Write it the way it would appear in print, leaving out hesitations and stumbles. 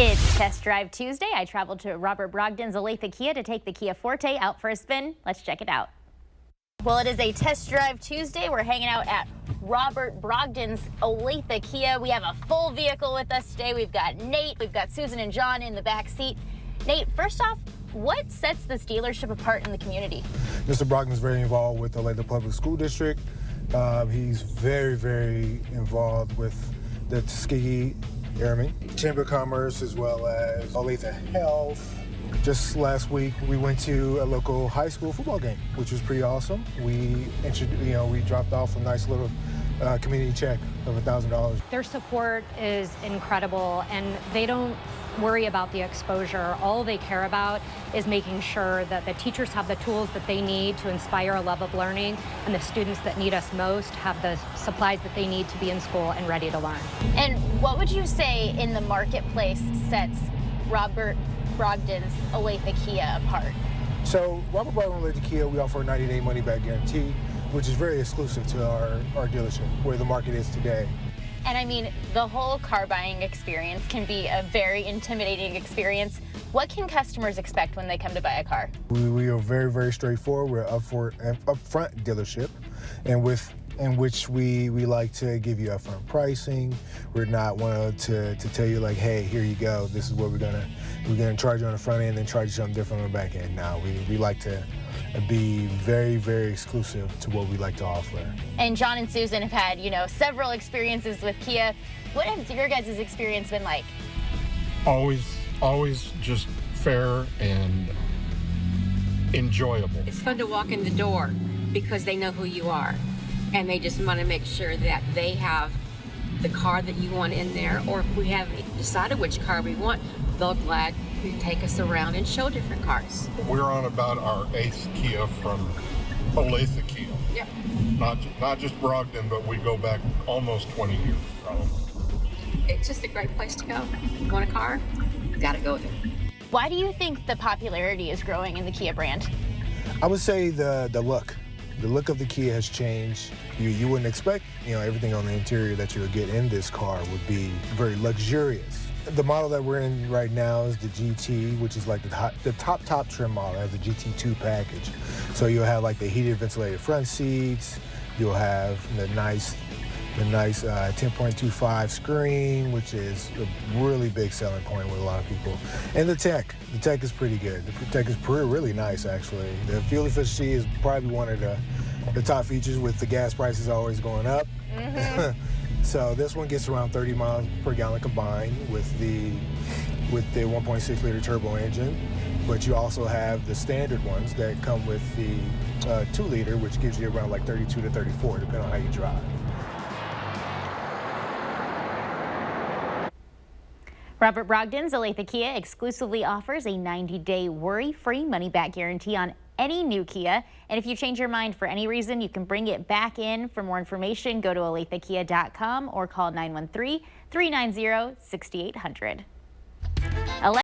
It's Test Drive Tuesday. I traveled to Robert Brogden's Olathe Kia to take the Kia Forte out for a spin. Let's check it out. Well, it is a Test Drive Tuesday. We're hanging out at Robert Brogden's Olathe Kia. We have a full vehicle with us today. We've got Nate, we've got Susan and John in the back seat. Nate, first off, what sets this dealership apart in the community? Mr. Brogden is very involved with the Olathe Public School District. He's very involved with the Tuskegee Airmen, Chamber of Commerce, as well as Olathe Health. Just last week, we went to a local high school football game, which was pretty awesome. We dropped off a nice little community check of $1,000. Their support is incredible, and they don't worry about the exposure. All they care about is making sure that the teachers have the tools that they need to inspire a love of learning, and the students that need us most have the supplies that they need to be in school and ready to learn. And what would you say in the marketplace sets Robert Brogden's Olathe Kia apart? So Robert Brogden Olathe Kia, we offer a 90-day money-back guarantee, which is very exclusive to our dealership, where the market is today. And I mean, the whole car buying experience can be a very intimidating experience. What can customers expect when they come to buy a car? We are very straightforward. We're upfront dealership, and in which we like to give you upfront pricing. We're not one to tell you like, hey, here you go. This is what we're gonna charge you on the front end and charge you something different on the back end. No, we like to be very exclusive to what we like to offer. And John and Susan have had, several experiences with Kia. What has your guys' experience been like? Always just fair and enjoyable. It's fun to walk in the door because they know who you are, and they just want to make sure that they have the car that you want in there, or if we haven't decided which car we want, they'll gladly take us around and show different cars. We're on about our 8th Kia from Olathe Kia. Yep. Not just Brogden, but we go back almost 20 years probably. It's just a great place to go. You want a car? You gotta go there. Why do you think the popularity is growing in the Kia brand? I would say the look. The look of the Kia has changed. You wouldn't expect, everything on the interior that you would get in this car would be very luxurious. The model that we're in right now is the GT, which is like the top trim model. It has the GT2 package. So you'll have like the heated ventilated front seats. You'll have the nice 10.25 screen, which is a really big selling point with a lot of people. And the tech is pretty good. The tech is really nice, actually. The fuel efficiency is probably one of the top features, with the gas prices always going up. Mm-hmm. So this one gets around 30 miles per gallon combined with the 1.6 liter turbo engine. But you also have the standard ones that come with the 2 liter, which gives you around like 32 to 34, depending on how you drive. Robert Brogden's Olathe Kia exclusively offers a 90-day worry-free money-back guarantee on any new Kia. And if you change your mind for any reason, you can bring it back in. For more information, go to olathekia.com or call 913-390-6800.